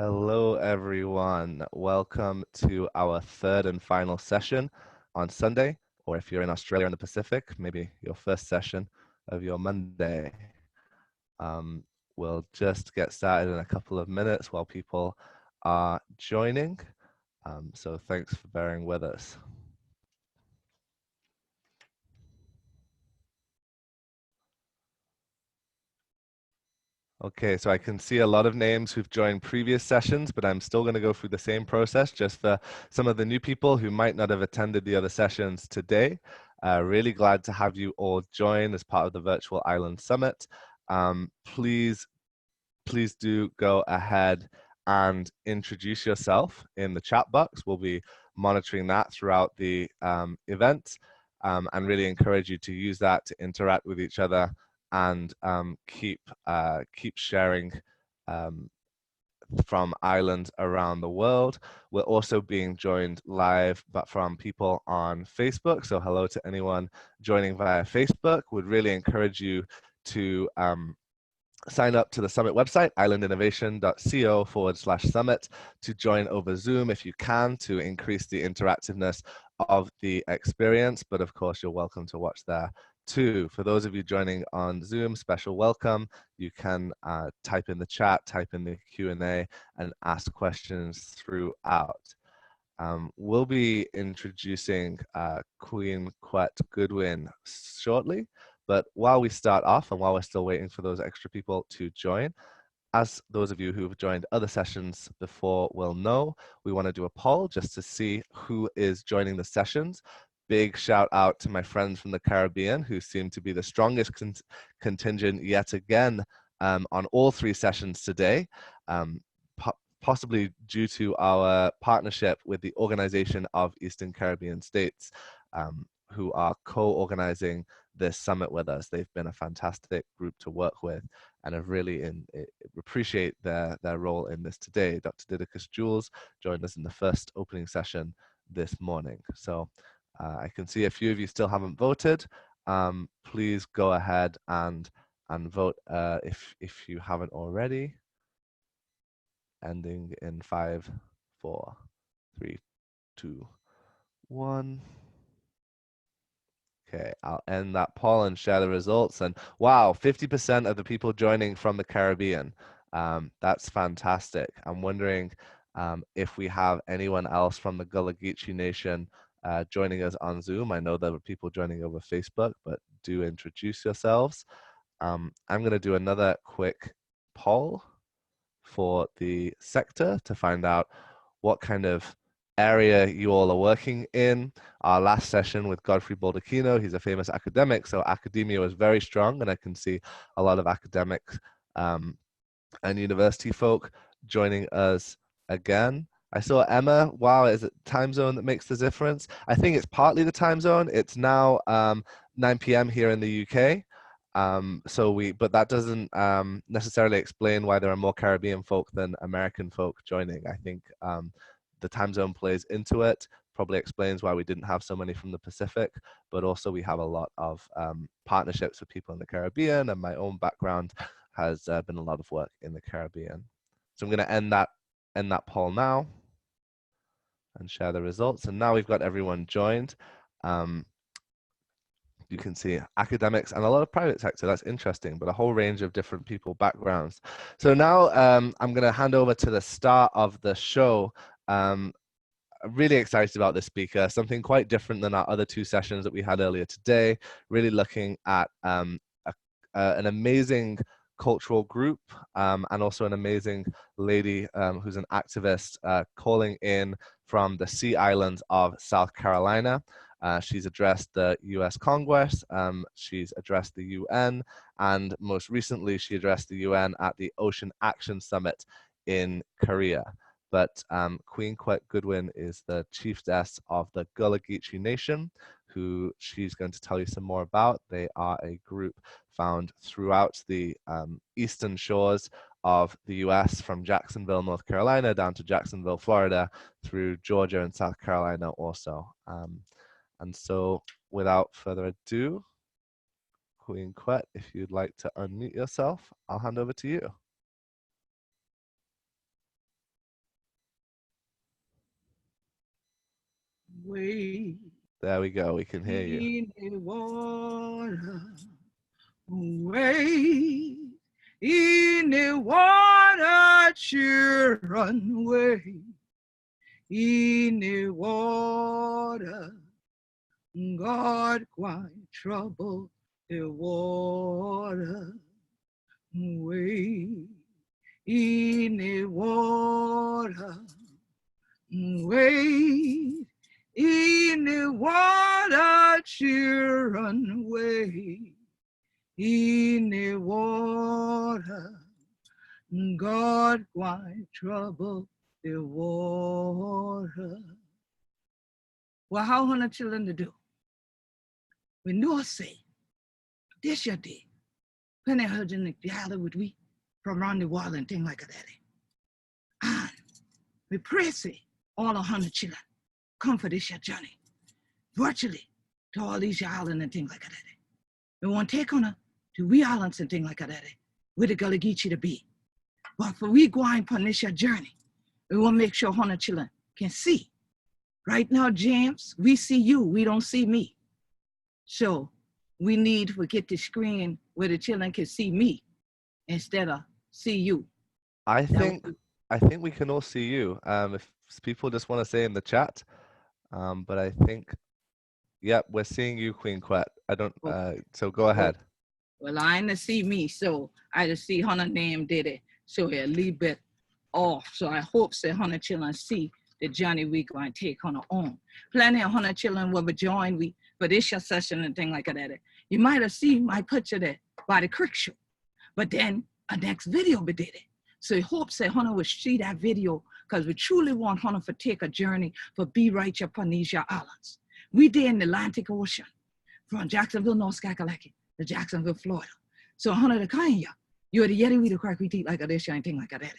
Hello, everyone. Welcome to our third and final session on Sunday, or if you're in Australia in the Pacific, maybe your first session of your Monday. We'll just get started in a couple of minutes while people are joining. So thanks for bearing with us. Okay, so I can see a lot of names who've joined previous sessions, but I'm still going to go through the same process just for some of the new people who might not have attended the other sessions today. Really glad to have you all join as part of the Virtual Island Summit. Please do go ahead and introduce yourself in the chat box. We'll be monitoring that throughout the event and really encourage you to use that to interact with each other and keep sharing from islands around the world. We're also being joined live but from people on Facebook. So hello to anyone joining via Facebook. Would really encourage you to sign up to the Summit website, islandinnovation.co/summit, to join over Zoom if you can, to increase the interactiveness of the experience. But of course, you're welcome to watch there too. For those of you joining on Zoom, special welcome. You can type in the chat, type in the Q&A, and ask questions throughout. We'll be introducing Queen Quet Goodwin shortly. But while we start off and while we're still waiting for those extra people to join, as those of you who've joined other sessions before will know, we want to do a poll just to see who is joining the sessions. Big shout out to my friends from the Caribbean who seem to be the strongest contingent yet again on all three sessions today. Possibly due to our partnership with the Organization of Eastern Caribbean States, who are co-organizing this summit with us. They've been a fantastic group to work with and have really appreciate their role in this today. Dr. Didicus Jules joined us in the first opening session this morning. So I can see a few of you still haven't voted. Please go ahead and vote if you haven't already. Ending in 5, 4, 3, 2, 1. Okay, I'll end that poll and share the results. And wow, 50% of the people joining from the Caribbean. That's fantastic. I'm wondering if we have anyone else from the Gullah Geechee Nation joining us on Zoom. I know there were people joining over Facebook, but do introduce yourselves. I'm going to do another quick poll for the sector to find out what kind of area you all are working in. Our last session with Godfrey Baldacchino, he's a famous academic, so academia was very strong, and I can see a lot of academics and university folk joining us again. I saw Emma. Wow, is it time zone that makes the difference? I think it's partly the time zone. It's now 9 p.m. here in the UK. But that doesn't necessarily explain why there are more Caribbean folk than American folk joining. I think the time zone plays into it, probably explains why we didn't have so many from the Pacific, but also we have a lot of partnerships with people in the Caribbean, and my own background has been a lot of work in the Caribbean. So I'm going to end that poll now and share the results. And now we've got everyone joined. You can see academics and a lot of private sector. That's interesting, but a whole range of different people backgrounds. So now I'm going to hand over to the start of the show. I'm really excited about this speaker, something quite different than our other two sessions that we had earlier today, really looking at an amazing cultural group and also an amazing lady who's an activist calling in from the Sea Islands of South Carolina. She's addressed the US Congress, she's addressed the UN, and most recently she addressed the UN at the Ocean Action Summit in Korea. But Queen Quet Goodwin is the Chieftess of the Gullah Geechee Nation, who she's going to tell you some more about. They are a group found throughout the eastern shores of the US, from Jacksonville, North Carolina, down to Jacksonville, Florida, through Georgia and South Carolina also. And so without further ado, Queen Quet, if you'd like to unmute yourself, I'll hand over to you. Wade There we go. We can hear you. in the water. Wade in the water, children, wade in the water. God quite trouble the water. Wade in the water. Wade in the water, children, wade in the water. God quite trouble the water. Well, how want children to do? We know say, this your day. When they heard in the galley with we from around the water and things like that. And we pray say, all 100 children come for this your journey. Virtually to all these islands and things like that. We want to take on to we islands and things like that. With the Gullah Geechee to be. But for we going upon this your journey, we want to make sure 100 children can see. Right now, James, we see you, we don't see me. So we need to get the screen where the children can see me instead of see you. I think we can all see you. If people just want to say in the chat, but I think, yep, we're seeing you, Queen Quet. I don't. So go ahead. Well, I ain't to see me, so I just see Hannah name did it, so a little bit off. So I hope that Hannah children see the journey we going to take on our own. Plenty of 100 children will be join we for this your session and thing like that. You might have seen my picture there by the creek show, but then a next video we did it. So I hope that Hannah will see that video because we truly want Hannah to take a journey for be right upon these islands. We did in the Atlantic Ocean from Jacksonville, North Carolina to Jacksonville, Florida. So Hannah the Kanya, you're the Yeti we the crack we teeth like this and thing like that.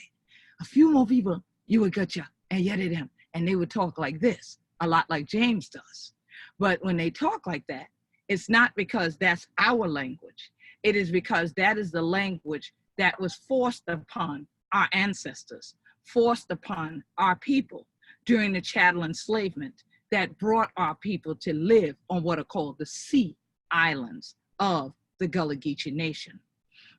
A few more people you would get you and Yeti them. And they would talk like this, a lot like James does. But when they talk like that, it's not because that's our language. It is because that is the language that was forced upon our ancestors, forced upon our people during the chattel enslavement that brought our people to live on what are called the sea islands of the Gullah Geechee Nation.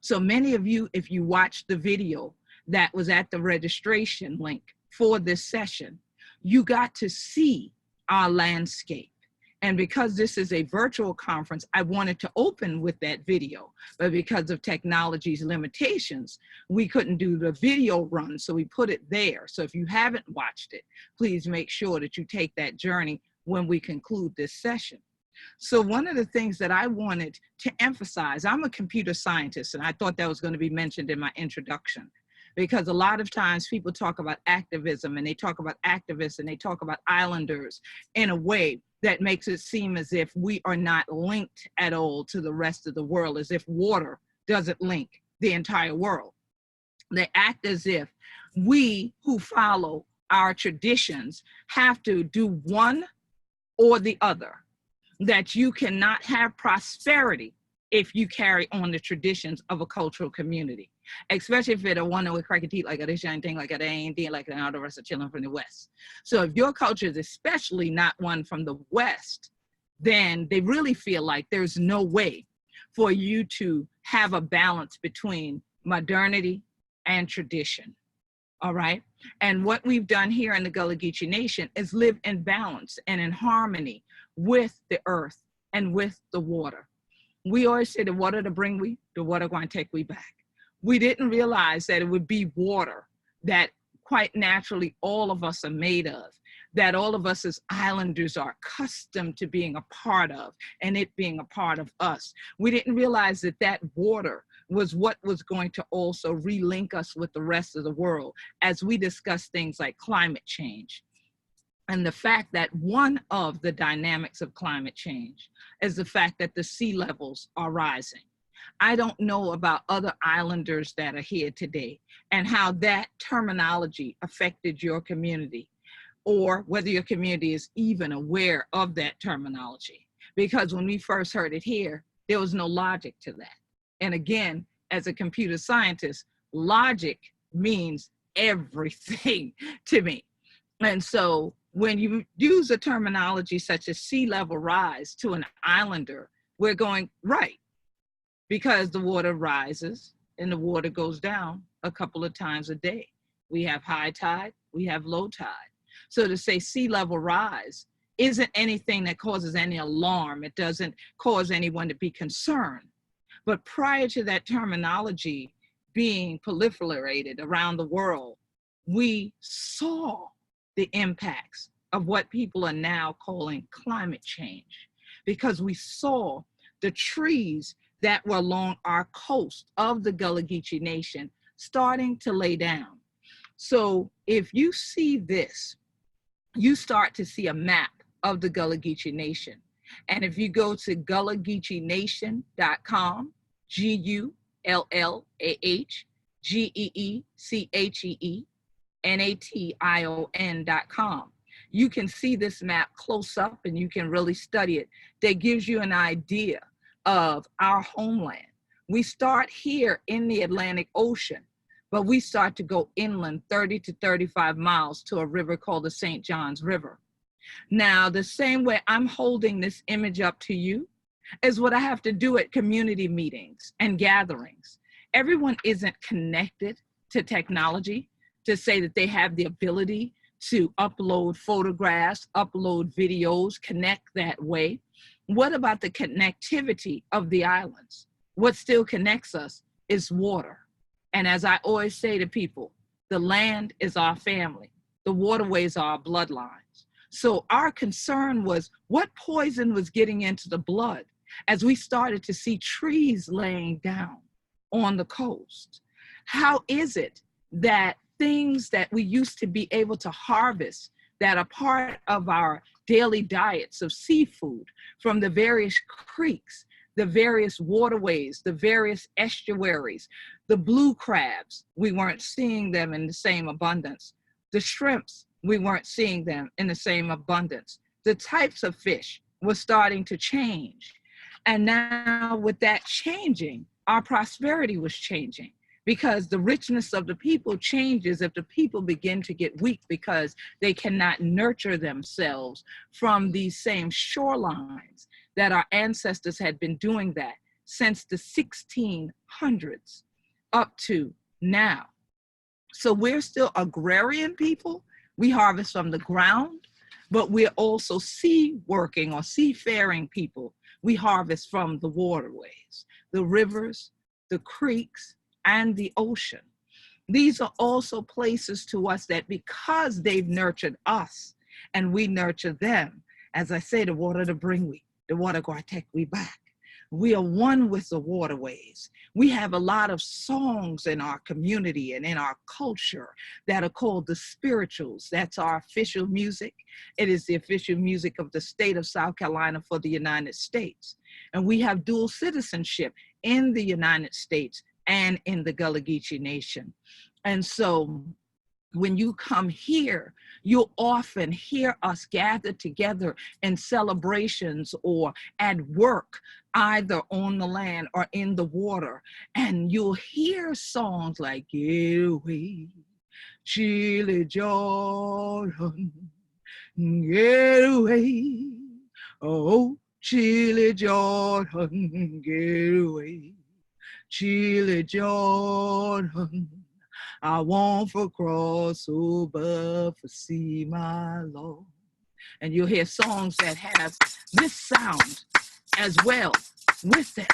So many of you, if you watched the video that was at the registration link for this session, you got to see our landscape. And because this is a virtual conference, I wanted to open with that video, but because of technology's limitations, we couldn't do the video run, so we put it there. So if you haven't watched it, please make sure that you take that journey when we conclude this session. So one of the things that I wanted to emphasize, I'm a computer scientist, and I thought that was going to be mentioned in my introduction. Because a lot of times people talk about activism and they talk about activists and they talk about islanders in a way that makes it seem as if we are not linked at all to the rest of the world, as if water doesn't link the entire world. They act as if we who follow our traditions have to do one or the other, that you cannot have prosperity if you carry on the traditions of a cultural community. Especially if it's one with cracky teeth like this and thing like that, ain't deal like all the rest of children from the West. So if your culture is especially not one from the West, then they really feel like there's no way for you to have a balance between modernity and tradition. All right. And what we've done here in the Gullah Geechee Nation is live in balance and in harmony with the earth and with the water. We always say the water to bring we, the water going to take we back. We didn't realize that it would be water that quite naturally all of us are made of, that all of us as islanders are accustomed to being a part of, and it being a part of us. We didn't realize that that water was what was going to also relink us with the rest of the world as we discuss things like climate change. And the fact that one of the dynamics of climate change is the fact that the sea levels are rising. I don't know about other islanders that are here today and how that terminology affected your community, or whether your community is even aware of that terminology. Because when we first heard it here, there was no logic to that. And again, as a computer scientist, logic means everything to me. And so when you use a terminology such as sea level rise to an islander, we're going right, because the water rises and the water goes down a couple of times a day. We have high tide, we have low tide. So to say sea level rise isn't anything that causes any alarm. It doesn't cause anyone to be concerned. But prior to that terminology being proliferated around the world, we saw the impacts of what people are now calling climate change, because we saw the trees that were along our coast of the Gullah Geechee Nation starting to lay down. So if you see this, you start to see a map of the Gullah Geechee Nation. And if you go to gullahgeecheenation.com, GullahGeecheenation.com, you can see this map close up and you can really study it. That gives you an idea of our homeland. We start here in the Atlantic Ocean, but we start to go inland 30 to 35 miles to a river called the St. Johns River. Now, the same way I'm holding this image up to you is what I have to do at community meetings and gatherings. Everyone isn't connected to technology to say that they have the ability to upload photographs, upload videos, connect that way. What about the connectivity of the islands? What still connects us is water. And as I always say to people, the land is our family. The waterways are our bloodlines. So our concern was what poison was getting into the blood as we started to see trees laying down on the coast. How is it that things that we used to be able to harvest that are part of our daily diets of seafood from the various creeks, the various waterways, the various estuaries, the blue crabs, we weren't seeing them in the same abundance. The shrimps, we weren't seeing them in the same abundance. The types of fish were starting to change. And now with that changing, our prosperity was changing, because the richness of the people changes if the people begin to get weak because they cannot nurture themselves from these same shorelines that our ancestors had been doing that since the 1600s up to now. So we're still agrarian people. We harvest from the ground, but we're also sea working or seafaring people. We harvest from the waterways, the rivers, the creeks, and the ocean. These are also places to us that because they've nurtured us and we nurture them, as I say, the water to bring we, the water go take we back. We are one with the waterways. We have a lot of songs in our community and in our culture that are called the spirituals. That's our official music. It is the official music of the state of South Carolina for the United States. And we have dual citizenship in the United States and in the Gullah Geechee Nation. And so when you come here, you'll often hear us gather together in celebrations or at work, either on the land or in the water. And you'll hear songs like, "Get away, Chile Jordan, get away, oh, Chile Jordan, get away, Chile Jordan. I want for cross over for see my Lord." And you'll hear songs that have this sound as well with them.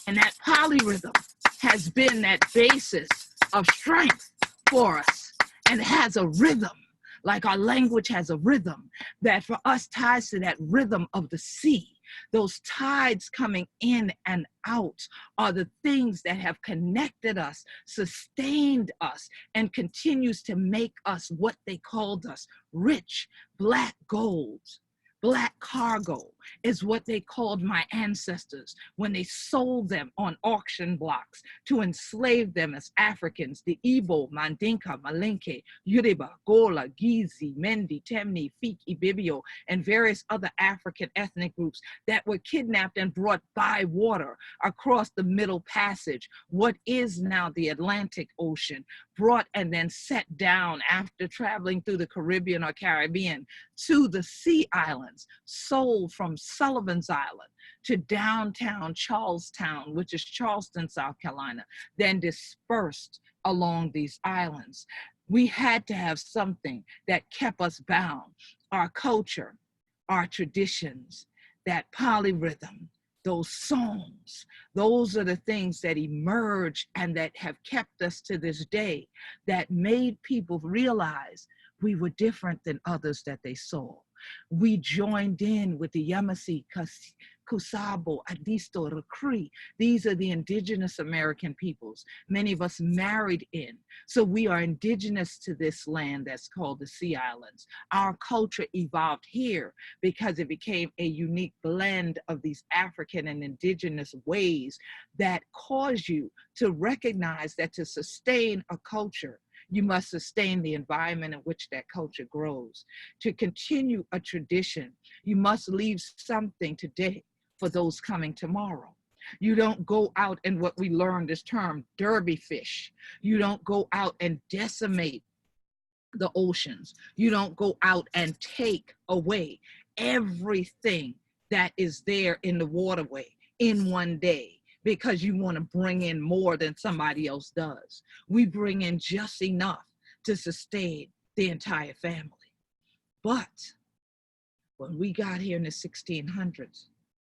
And that polyrhythm has been that basis of strength for us, and it has a rhythm, like our language has a rhythm that for us ties to that rhythm of the sea. Those tides coming in and out are the things that have connected us, sustained us, and continues to make us what they called us: rich, black gold, black cargo. is what they called my ancestors when they sold them on auction blocks to enslave them as Africans, the Igbo, Mandinka, Malinke, Yoruba, Gullah, Geechee, Mendi, Temni, Fik, Ibibio, and various other African ethnic groups that were kidnapped and brought by water across the Middle Passage, what is now the Atlantic Ocean, brought and then set down after traveling through the Caribbean or Caribbean to the Sea Islands, sold from Sullivan's Island to downtown Charlestown, which is Charleston, South Carolina, then dispersed along these islands. We had to have something that kept us bound, our culture, our traditions, that polyrhythm, those songs. Those are the things that emerge and that have kept us to this day, that made people realize we were different than others that they saw. We joined in with the Yamasee, Kusabo, Adisto, Rukri. These are the indigenous American peoples. Many of us married in. So we are indigenous to this land that's called the Sea Islands. Our culture evolved here because it became a unique blend of these African and indigenous ways that cause you to recognize that to sustain a culture, you must sustain the environment in which that culture grows. To continue a tradition, you must leave something today for those coming tomorrow. You don't go out and what we learned is termed derby fish. You don't go out and decimate the oceans. You don't go out and take away everything that is there in the waterway in one day because you want to bring in more than somebody else does. We bring in just enough to sustain the entire family. But when we got here in the 1600s,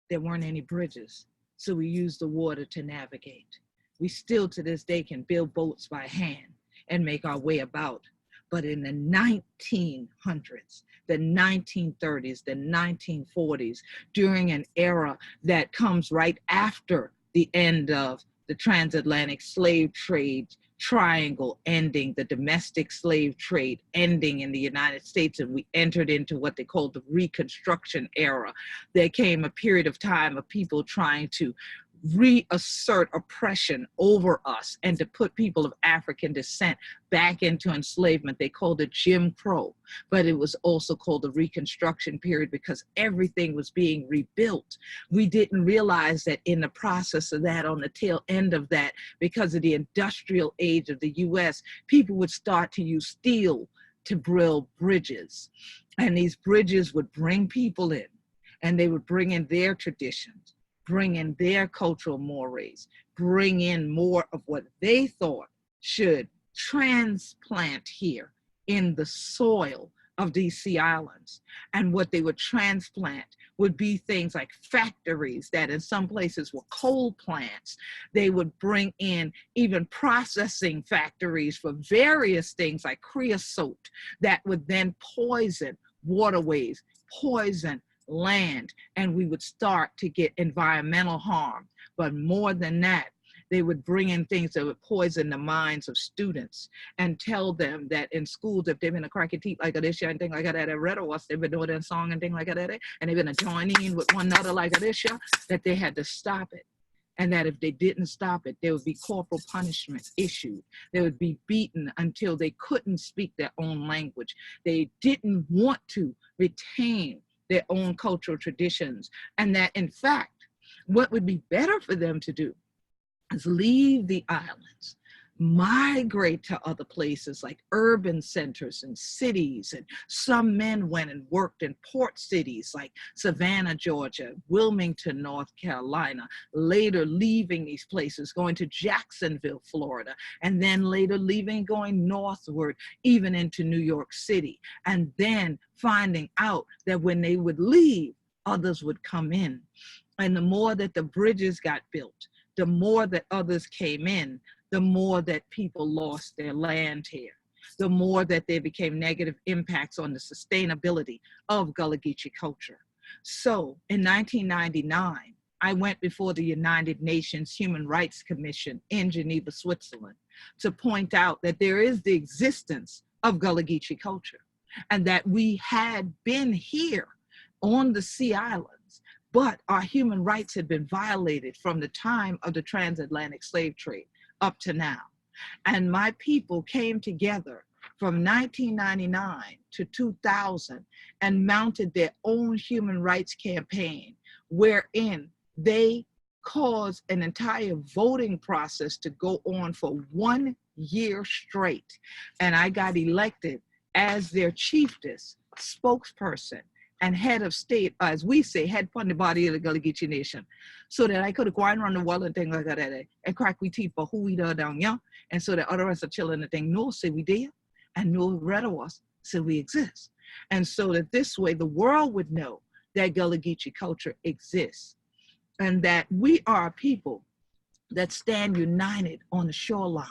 there weren't any bridges, so we used the water to navigate. We still to this day can build boats by hand and make our way about. But in the 1900s, the 1930s, the 1940s, during an era that comes right after the end of the transatlantic slave trade triangle ending, the domestic slave trade ending in the United States, and we entered into what they called the Reconstruction era. There came a period of time of people trying to reassert oppression over us and to put people of African descent back into enslavement. They called it Jim Crow, but it was also called the Reconstruction period because everything was being rebuilt. We didn't realize that in the process of that, on the tail end of that, because of the industrial age of the US, people would start to use steel to build bridges. And these bridges would bring people in, and they would bring in their traditions, bring in their cultural mores, bring in more of what they thought should transplant here in the soil of these Sea Islands. And what they would transplant would be things like factories that in some places were coal plants. They would bring in even processing factories for various things like creosote that would then poison waterways, poison land, and we would start to get environmental harm. But more than that, they would bring in things that would poison the minds of students and tell them that in schools, if they've been a cracky teeth like this and thing like that, at Red Horse, they've been doing that song and thing like that, and they've been joining in with one another like this, that they had to stop it. And that if they didn't stop it, there would be corporal punishment issued. They would be beaten until they couldn't speak their own language. They didn't want to retain their own cultural traditions, and that in fact, what would be better for them to do is leave the islands, migrate to other places like urban centers and cities. And some men went and worked in port cities like Savannah, Georgia, Wilmington, North Carolina, later leaving these places, going to Jacksonville, Florida, and then later leaving, going northward, even into New York City, and then finding out that when they would leave, others would come in. And the more that the bridges got built, the more that others came in, the more that people lost their land here, the more that there became negative impacts on the sustainability of Gullah Geechee culture. So in 1999, I went before the United Nations Human Rights Commission in Geneva, Switzerland, to point out that there is the existence of Gullah Geechee culture and that we had been here on the Sea Islands, but our human rights had been violated from the time of the transatlantic slave trade up to now. And my people came together from 1999 to 2000 and mounted their own human rights campaign, wherein they caused an entire voting process to go on for 1 year straight. And I got elected as their chieftess, spokesperson, and head of state, as we say, head upon the body of the Gullah Geechee Nation, so that I could go around the world and things like that, and crack we teeth for who we are down here, and so that other rest of children and thing know say we there, and know red of us say we exist. And so that this way the world would know that Gullah Geechee culture exists, and that we are a people that stand united on the shoreline.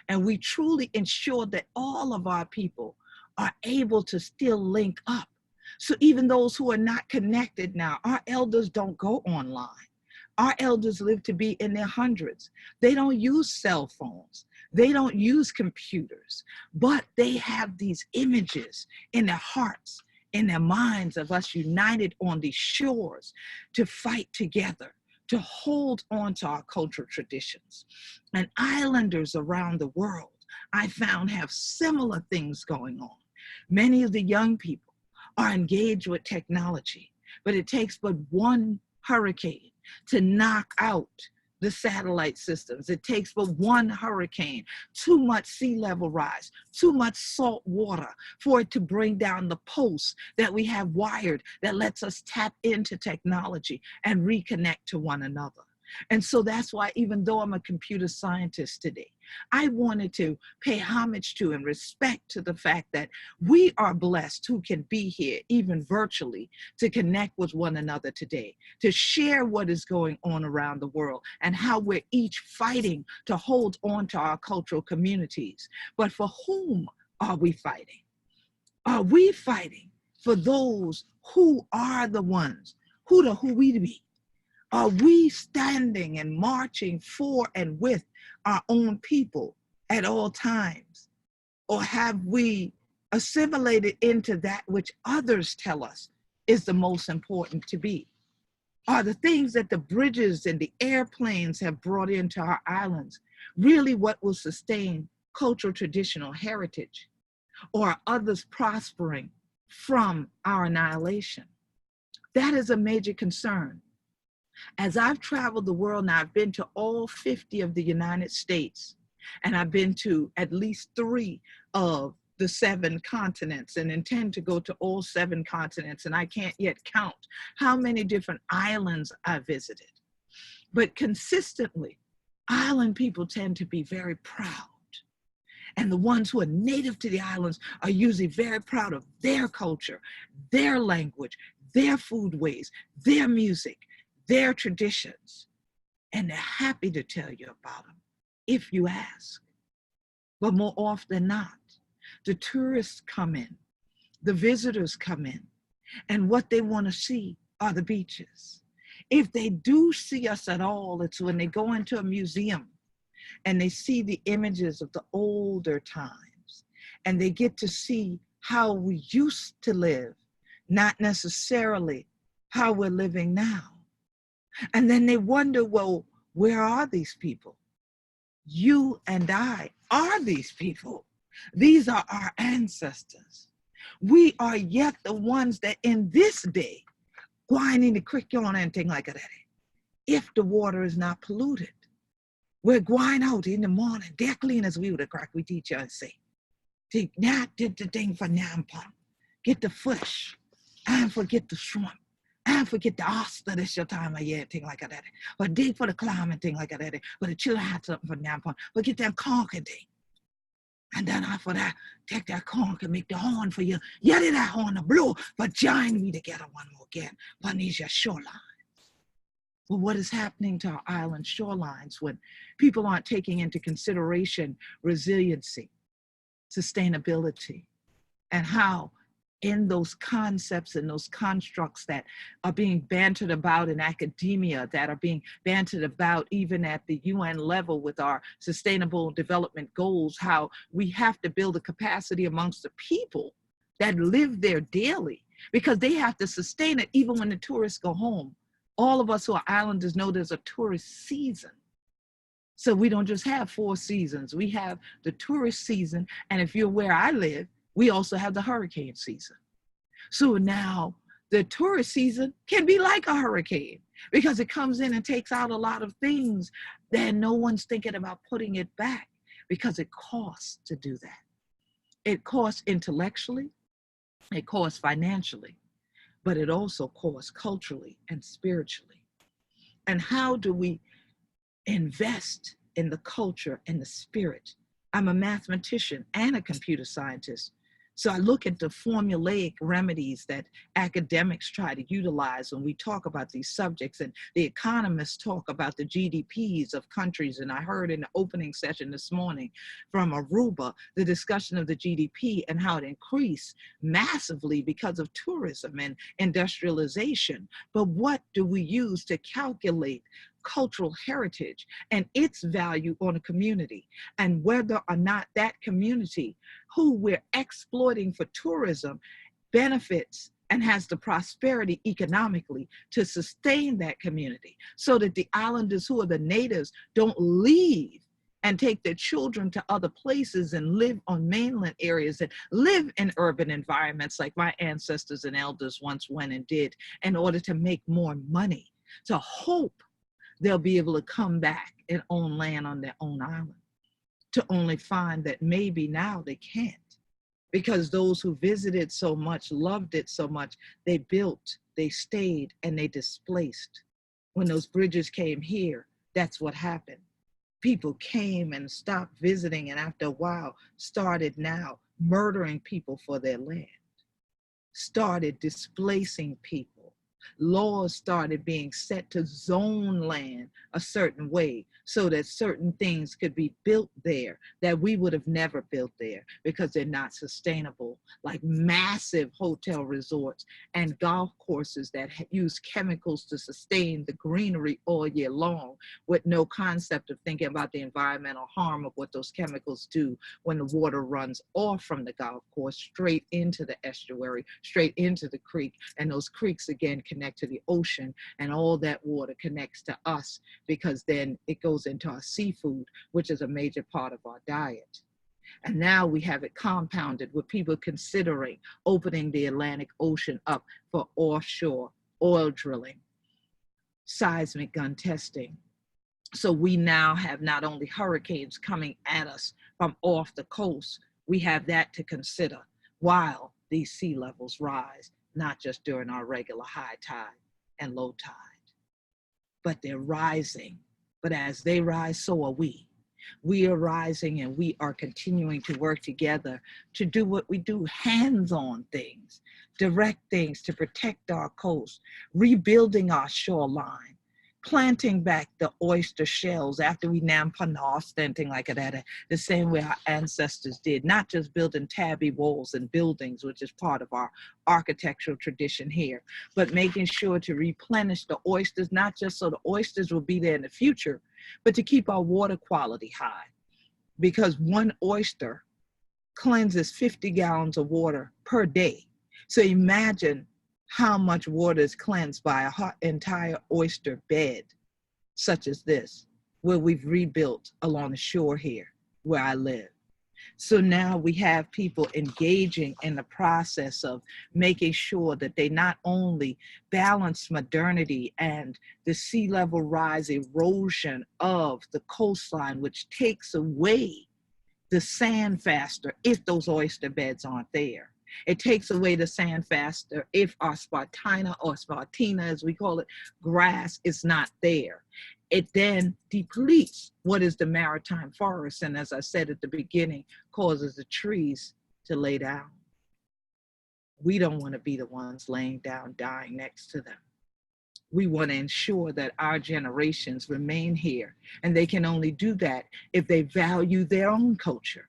And we truly ensure that all of our people are able to still link up. So even those who are not connected now, our elders don't go online. Our elders live to be in their hundreds. They don't use cell phones. They don't use computers, but they have these images in their hearts, in their minds of us united on these shores to fight together, to hold on to our cultural traditions. And islanders around the world, I found, have similar things going on. Many of the young people are engaged with technology, but it takes but one hurricane to knock out the satellite systems. It takes but one hurricane, too much sea level rise, too much salt water for it to bring down the posts that we have wired that lets us tap into technology and reconnect to one another. And so that's why, even though I'm a computer scientist today, I wanted to pay homage to and respect to the fact that we are blessed who can be here, even virtually, to connect with one another today, to share what is going on around the world and how we're each fighting to hold on to our cultural communities. But for whom are we fighting? Are we fighting for those who are the ones who we be? Are we standing and marching for and with our own people at all times? Or have we assimilated into that which others tell us is the most important to be? Are the things that the bridges and the airplanes have brought into our islands really what will sustain cultural traditional heritage? Or are others prospering from our annihilation? That is a major concern. As I've traveled the world now, I've been to all 50 of the United States, and I've been to at least 3 of the 7 continents and intend to go to all 7 continents, and I can't yet count how many different islands I visited. But consistently, island people tend to be very proud. And the ones who are native to the islands are usually very proud of their culture, their language, their food ways, their music, their traditions, and they're happy to tell you about them if you ask. But more often than not, the tourists come in, the visitors come in, and what they want to see are the beaches. If they do see us at all, it's when they go into a museum and they see the images of the older times, and they get to see how we used to live, not necessarily how we're living now. And then they wonder, well, where are these people? You and I are these people. These are our ancestors. We are yet the ones that in this day, going in the creek on and thing like that, if the water is not polluted. We're going out in the morning, they're clean as we would have crack, we teach you and say, take that, did the thing for Nampa, get the fish, and forget the shrimp. And forget the oyster this your time of year, thing like that. But dig for the climate, thing like that. But the children had something for Nampa. But get that conch and thing. And then after that, take that conch and make the horn for you. Yet that horn to blow, but join me together one more again. Panesia shoreline. Well, what is happening to our island shorelines when people aren't taking into consideration resiliency, sustainability, and how in those concepts and those constructs that are being bantered about in academia, that are being bantered about even at the UN level with our sustainable development goals, how we have to build a capacity amongst the people that live there daily because they have to sustain it even when the tourists go home. All of us who are islanders know there's a tourist season. So we don't just have 4 seasons. We have the tourist season. And if you're where I live, we also have the hurricane season. So now the tourist season can be like a hurricane because it comes in and takes out a lot of things that no one's thinking about putting it back because it costs to do that. It costs intellectually, it costs financially, but it also costs culturally and spiritually. And how do we invest in the culture and the spirit? I'm a mathematician and a computer scientist. So I look at the formulaic remedies that academics try to utilize when we talk about these subjects, and the economists talk about the GDPs of countries. And I heard in the opening session this morning from Aruba, the discussion of the GDP and how it increased massively because of tourism and industrialization. But what do we use to calculate cultural heritage and its value on a community, and whether or not that community who we're exploiting for tourism benefits and has the prosperity economically to sustain that community, so that the islanders who are the natives don't leave and take their children to other places and live on mainland areas and live in urban environments like my ancestors and elders once went and did in order to make more money, to hope they'll be able to come back and own land on their own island, to only find that maybe now they can't, because those who visited so much, loved it so much, they built, they stayed, and they displaced. When those bridges came here, that's what happened. People came and stopped visiting, and after a while started now murdering people for their land, started displacing people. Laws started being set to zone land a certain way so that certain things could be built there that we would have never built there because they're not sustainable, like massive hotel resorts and golf courses that use chemicals to sustain the greenery all year long, with no concept of thinking about the environmental harm of what those chemicals do when the water runs off from the golf course straight into the estuary, straight into the creek, and those creeks again connect to the ocean, and all that water connects to us because then it goes into our seafood, which is a major part of our diet. And now we have it compounded with people considering opening the Atlantic Ocean up for offshore oil drilling, seismic gun testing. So we now have not only hurricanes coming at us from off the coast, we have that to consider while these sea levels rise, not just during our regular high tide and low tide, but they're rising. But as they rise, so are we. We are rising, and we are continuing to work together to do what we do, hands-on things, direct things to protect our coast, rebuilding our shoreline, planting back the oyster shells after we Nampana thing like that, the same way our ancestors did, not just building tabby walls and buildings, which is part of our architectural tradition here, but making sure to replenish the oysters, not just so the oysters will be there in the future, but to keep our water quality high. Because one oyster cleanses 50 gallons of water per day. So imagine how much water is cleansed by an entire oyster bed, such as this, where we've rebuilt along the shore here, where I live. So now we have people engaging in the process of making sure that they not only balance modernity and the sea level rise erosion of the coastline, which takes away the sand faster if those oyster beds aren't there. It takes away the sand faster if our spartina, or spartina as we call it, grass is not there. It then depletes what is the maritime forest, and as I said at the beginning, causes the trees to lay down. We don't want to be the ones laying down, dying next to them. We want to ensure that our generations remain here, and they can only do that if they value their own culture.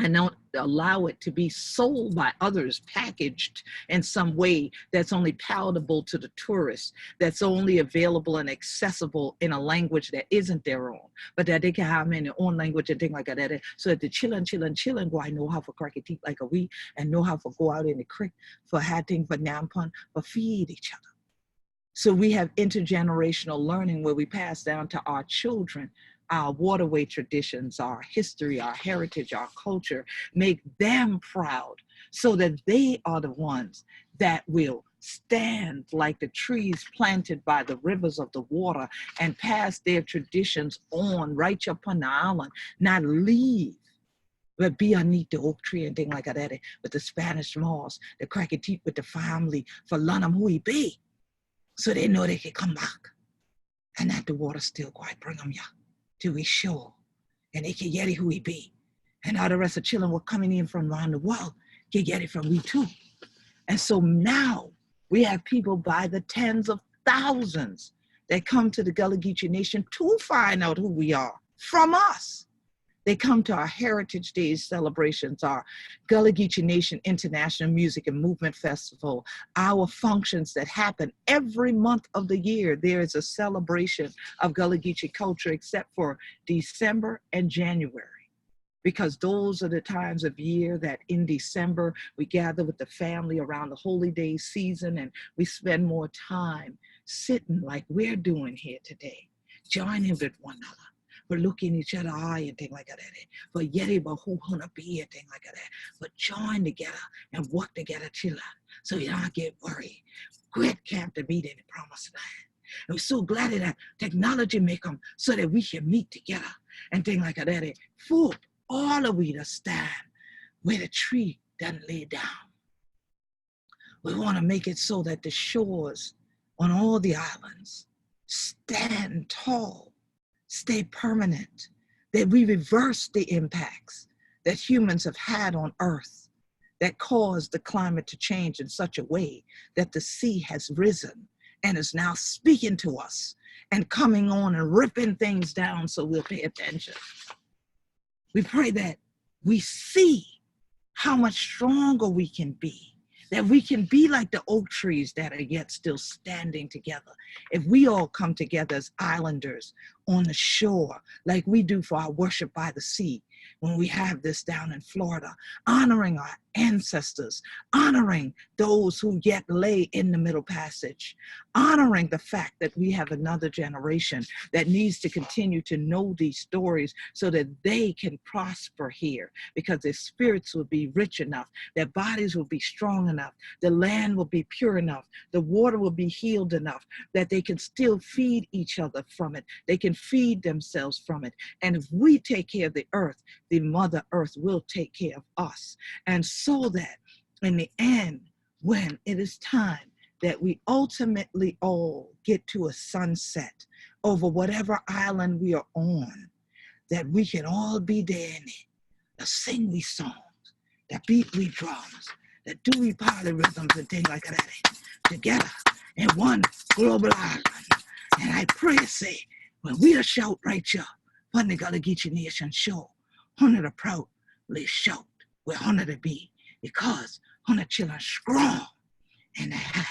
and don't allow it to be sold by others, packaged in some way that's only palatable to the tourists, that's only available and accessible in a language that isn't their own, but that they can have in their own language and things like that. So that the chillin' go, I know how for crack it teeth like a we, and know how for go out in the creek for hatting, for nampon, for feed each other. So we have intergenerational learning where we pass down to our children our waterway traditions, our history, our heritage, our culture, make them proud so that they are the ones that will stand like the trees planted by the rivers of the water and pass their traditions on right up on the island, not leave. But be underneath the oak tree and thing like that with the Spanish moss, the cracky teeth with the family for Lunham who he be. So they know they can come back. And that the water still quite bring them, yeah, to we shore. And they can get it who he be. And all the rest of children were coming in from around the world, can get it from we too. And so now we have people by the tens of thousands that come to the Gullah Geechee Nation to find out who we are from us. They come to our Heritage Days celebrations, our Gullah Geechee Nation International Music and Movement Festival, our functions that happen every month of the year. There is a celebration of Gullah Geechee culture except for December and January, because those are the times of year that in December we gather with the family around the holy day season and we spend more time sitting like we're doing here today, joining with one another. But looking each other eye and things like that. But yet, but who gonna be and things like that. But join together and work together, children, so you don't get worried. Quet camp to meet in the promised land. And we're so glad that technology make them so that we can meet together and things like that. For all of we to stand where the tree doesn't lay down. We want to make it so that the shores on all the islands stand tall, stay permanent, that we reverse the impacts that humans have had on Earth that caused the climate to change in such a way that the sea has risen and is now speaking to us and coming on and ripping things down so we'll pay attention. We pray that we see how much stronger we can be, that we can be like the oak trees that are yet still standing together. If we all come together as islanders on the shore, like we do for our worship by the sea, when we have this down in Florida, honoring our ancestors, honoring those who yet lay in the Middle Passage, honoring the fact that we have another generation that needs to continue to know these stories so that they can prosper here, because their spirits will be rich enough, their bodies will be strong enough, the land will be pure enough, the water will be healed enough that they can still feed each other from it. They can feed themselves from it. And if we take care of the earth, the Mother Earth will take care of us. And so that in the end, when it is time that we ultimately all get to a sunset over whatever island we are on, that we can all be there in it, to sing we songs, that beat we drums, that do we polyrhythms and things like that together in one global island. And I pray to say, when we are shout right here, when the Gullah Geechee Nation show, honor the proudly shout where honor to be, because honor children strong and they have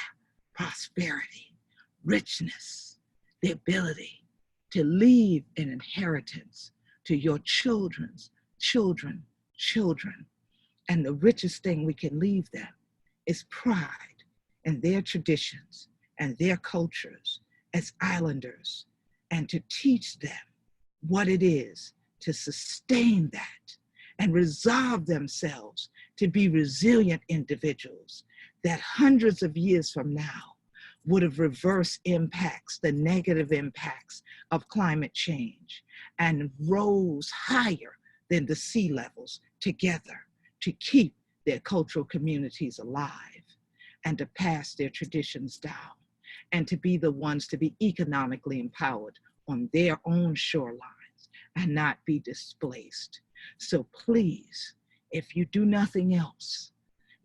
prosperity, richness, the ability to leave an inheritance to your children's children. And the richest thing we can leave them is pride in their traditions and their cultures as islanders, and to teach them what it is to sustain that and resolve themselves to be resilient individuals that hundreds of years from now would have reversed impacts, the negative impacts of climate change, and rose higher than the sea levels together to keep their cultural communities alive and to pass their traditions down and to be the ones to be economically empowered on their own shorelines and not be displaced. So please, if you do nothing else,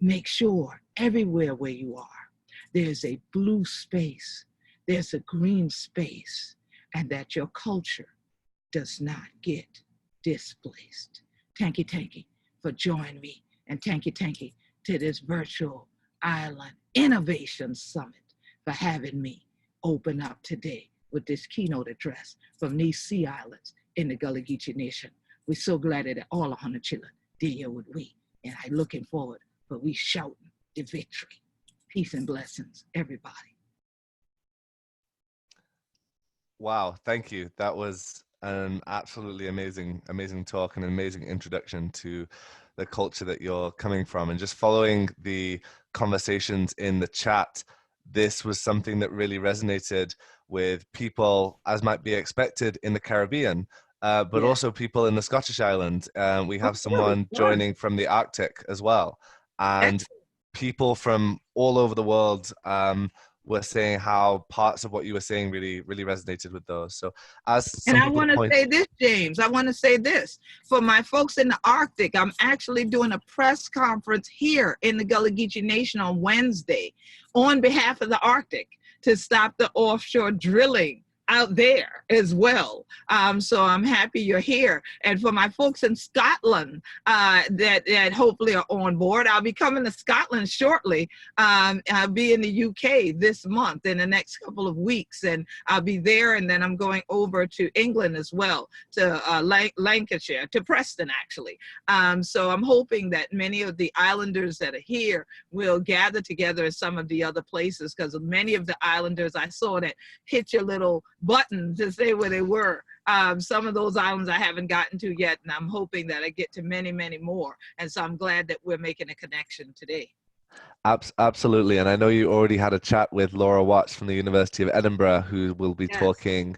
make sure everywhere where you are, there's a blue space, there's a green space, and that your culture does not get displaced. Tanky. for joining me. And thank you to this virtual island innovation summit for having me open up today with this keynote address from these sea islands in the Gullah Geechee Nation. We're so glad that all 100 children did here with we. And I'm looking forward for we shouting the victory. Peace and blessings, everybody. Wow, thank you. That was an absolutely amazing talk and an amazing introduction to the culture that you're coming from. And just following the conversations in the chat, this was something that really resonated with people, as might be expected in the Caribbean, but also people in the Scottish Islands. We have someone joining from the Arctic as well. And people from all over the world were saying how parts of what you were saying really resonated with those. So as some and I people want to say this, James, I want to say this. For my folks in the Arctic, I'm actually doing a press conference here in the Gullah Geechee Nation on Wednesday on behalf of the Arctic to stop the offshore drilling out there as well. So I'm happy you're here. And for my folks in Scotland that hopefully are on board, I'll be coming to Scotland shortly. I'll be in the UK this month in the next couple of weeks, and I'll be there, and then I'm going over to England as well, to Lancashire, to Preston actually. So I'm hoping that many of the islanders that are here will gather together in some of the other places, because many of the islanders I saw that hit your little button to say where they were. Some of those islands I haven't gotten to yet, and I'm hoping that I get to many more. And so I'm glad that we're making a connection today. Absolutely. And I know you already had a chat with Laura Watts from the University of Edinburgh, who will be talking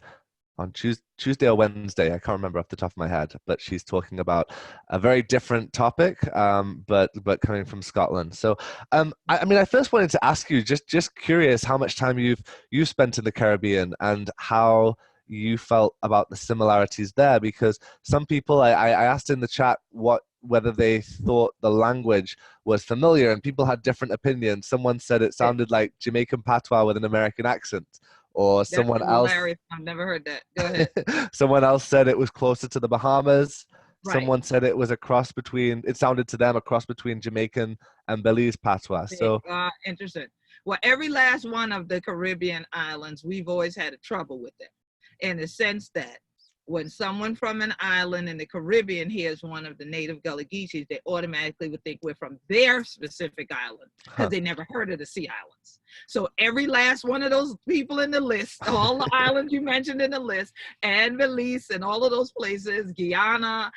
on Tuesday or Wednesday. I can't remember off the top of my head, but she's talking about a very different topic, but coming from Scotland. So, I mean, I first wanted to ask you, just curious, how much time you've spent in the Caribbean and how you felt about the similarities there, because some people, I asked in the chat whether they thought the language was familiar, and people had different opinions. Someone said it sounded like Jamaican patois with an American accent, or That's someone else. Hilarious. I've never heard that. Go ahead. Someone else said it was closer to the Bahamas. Right. Someone said it was it sounded to them a cross between Jamaican and Belize patois. So interesting. Well, every last one of the Caribbean islands, we've always had a trouble with them, in the sense that when someone from an island in the Caribbean hears one of the native Gullah Geechees, they automatically would think we're from their specific island, because they never heard of the Sea Islands. So every last one of those people in the list, all the islands you mentioned in the list, and Belize and all of those places, Guyana,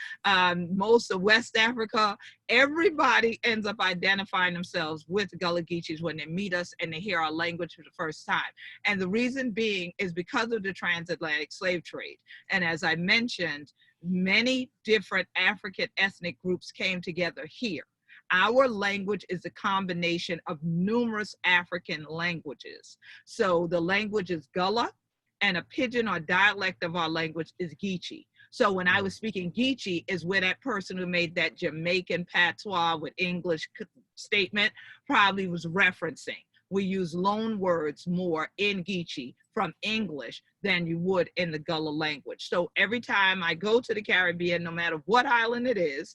most of West Africa, everybody ends up identifying themselves with Gullah Geechees when they meet us and they hear our language for the first time. And the reason being is because of the transatlantic slave trade. And as I mentioned, many different African ethnic groups came together here. Our language is a combination of numerous African languages. So the language is Gullah, and a pidgin or dialect of our language is Geechee. So when I was speaking Geechee is where that person who made that Jamaican patois with English statement probably was referencing. We use loan words more in Geechee from English than you would in the Gullah language. So every time I go to the Caribbean, no matter what island it is,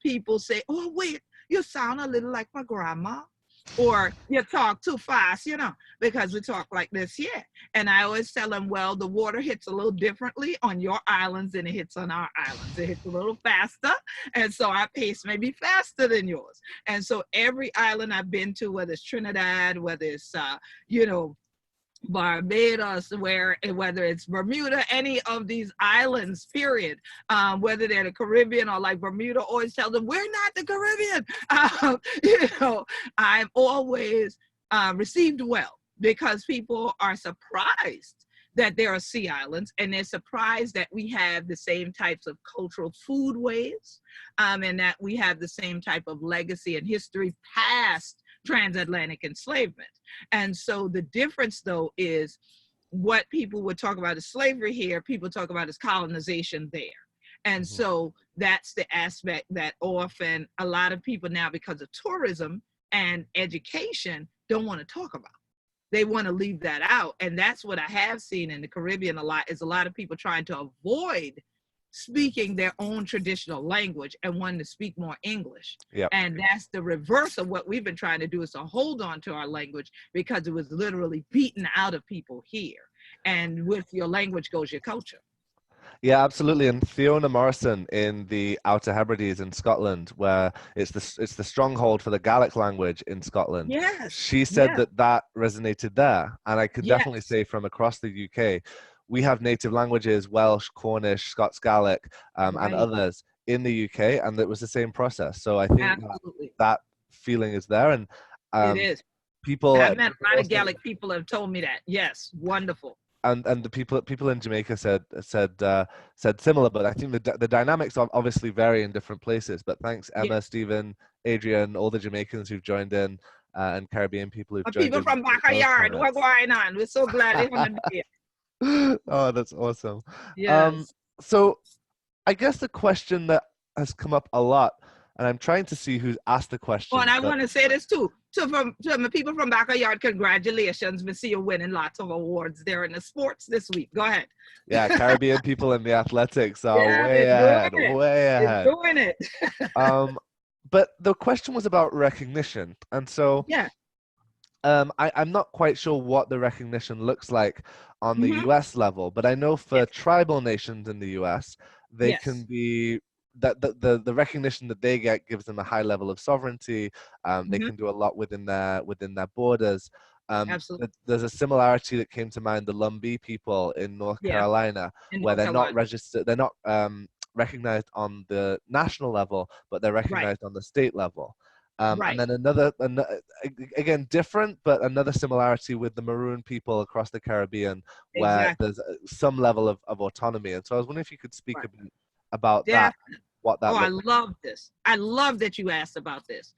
people say, oh, wait, you sound a little like my grandma. Or you talk too fast, because we talk like this here. And I always tell them, well, the water hits a little differently on your islands than it hits on our islands. It hits a little faster, and so our pace may be faster than yours. And so every island I've been to, whether it's Trinidad, whether it's, Barbados, whether it's Bermuda, any of these islands, period, whether they're the Caribbean or like Bermuda, always tell them, we're not the Caribbean. I'm always received well, because people are surprised that there are sea islands, and they're surprised that we have the same types of cultural foodways, and that we have the same type of legacy and history past transatlantic enslavement. And so the difference, though, is what people would talk about as slavery here, people talk about as colonization there. And so that's the aspect that often a lot of people now, because of tourism and education, don't want to talk about. They want to leave that out. And that's what I have seen in the Caribbean a lot, is a lot of people trying to avoid speaking their own traditional language and wanting to speak more English. Yep. And that's the reverse of what we've been trying to do, is to hold on to our language, because it was literally beaten out of people here. And with your language goes your culture. Yeah, absolutely. And Fiona Morrison in the Outer Hebrides in Scotland, where it's the stronghold for the Gaelic language in Scotland, Yes. she said Yes. that that resonated there. And I could definitely Yes. say from across the UK, we have native languages, Welsh, Cornish, Scots Gaelic, and Right. others in the UK, and it was the same process. So I think that Absolutely. that feeling is there, and It um, is. people, I've met people a lot of also, Gaelic people have told me that. Yes. Wonderful. and the people in Jamaica said similar, but I think the dynamics obviously vary in different places. But thanks, Yeah. Emma, Stephen, Adrian, all the Jamaicans who've joined in, and Caribbean people who've joined People in from with those backyard, what's comments. going on? We're so glad they're on the day. Oh, that's awesome. Um, Yes. so I guess the question that has come up a lot, and I'm trying to see who's asked the Oh, and question, I but want to say this too. So from the people from backyard, congratulations. We see you winning lots of awards there in the sports this week. Go ahead. yeah, Caribbean people in the athletics are Yeah, way they're doing ahead, it. way They're ahead. doing it. Um, but the question was about recognition, and so Yeah. I'm not quite sure what the recognition looks like on the Mm-hmm. US level, but I know for Yes. tribal nations in the US, they can Yes. be that the recognition that they get gives them a high level of sovereignty. They Mm-hmm. can do a lot within their borders. Absolutely. There's a similarity that came to mind, the Lumbee people in North Yeah. Carolina, In where North they're not Carolina. registered, they're not recognized on the national level, but they're Right. recognized on the state level. And Right. then again, different, but another similarity with the Maroon people across the Caribbean, where Exactly. there's some level of autonomy. And so I was wondering if you could speak Right. a bit about that, Definitely. what Oh, that I looks like. love this. I love that you asked about this,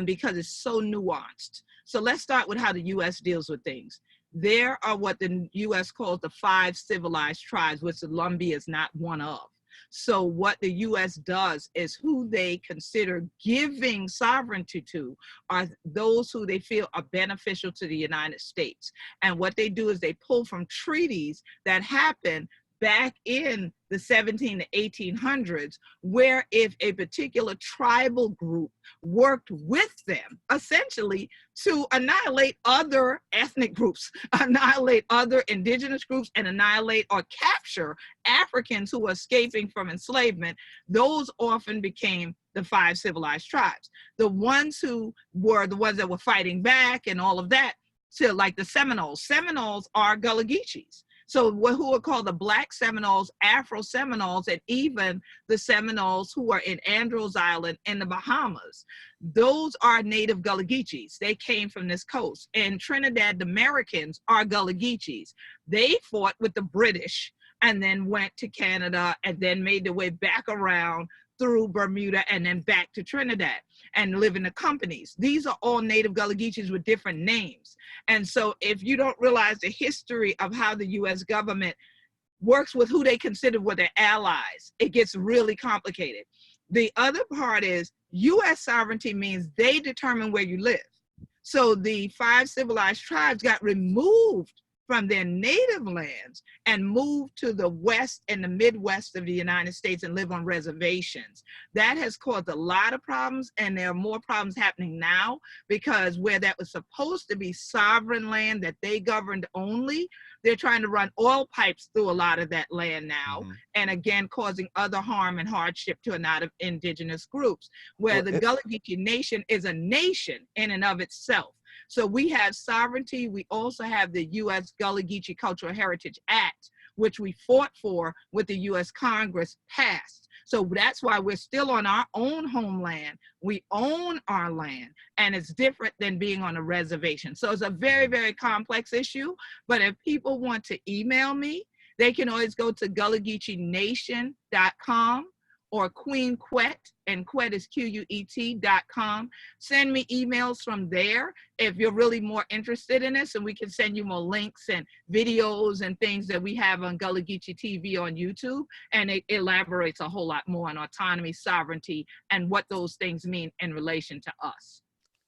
because it's so nuanced. So let's start with how the U.S. deals with things. There are what the U.S. calls the 5 civilized tribes, which the Lumbee is not one of. So what the U.S. does is who they consider giving sovereignty to are those who they feel are beneficial to the United States. And what they do is they pull from treaties that happen back in the 17 to 1800s, where if a particular tribal group worked with them, essentially to annihilate other ethnic groups, annihilate other indigenous groups, and annihilate or capture Africans who were escaping from enslavement, those often became the 5 civilized tribes. The ones who were the ones that were fighting back and all of that, so like the Seminoles. Seminoles are Gullah Geechees. So who are called the Black Seminoles, Afro Seminoles, and even the Seminoles who are in Andros Island in the Bahamas. Those are native Gullah Geechees. They came from this coast. And Trinidad Americans are Gullah Geechees. They fought with the British and then went to Canada and then made their way back around through Bermuda and then back to Trinidad and live in the companies. These are all native Gullah Geechees with different names. And so if you don't realize the history of how the US government works with who they consider were their allies, it gets really complicated. The other part is US sovereignty means they determine where you live. So the 5 civilized tribes got removed from their native lands and moved to the west and the Midwest of the United States and live on reservations. That has caused a lot of problems, and there are more problems happening now because where that was supposed to be sovereign land that they governed only, they're trying to run oil pipes through a lot of that land now, Mm-hmm. and again causing other harm and hardship to a lot of indigenous groups, where Well, the Gullah Geechee Nation is a nation in and of itself. So we have sovereignty. We also have the U.S. Gullah Geechee Cultural Heritage Act, which we fought for with the U.S. Congress passed. So that's why we're still on our own homeland. We own our land, and it's different than being on a reservation. So it's a very, very complex issue. But if people want to email me, they can always go to GullahGeecheeNation.com or Queen Quet, and Quet is QUET.com. Send me emails from there if you're really more interested in this, and we can send you more links and videos and things that we have on Gullah Geechee TV on YouTube, and it elaborates a whole lot more on autonomy, sovereignty, and what those things mean in relation to us.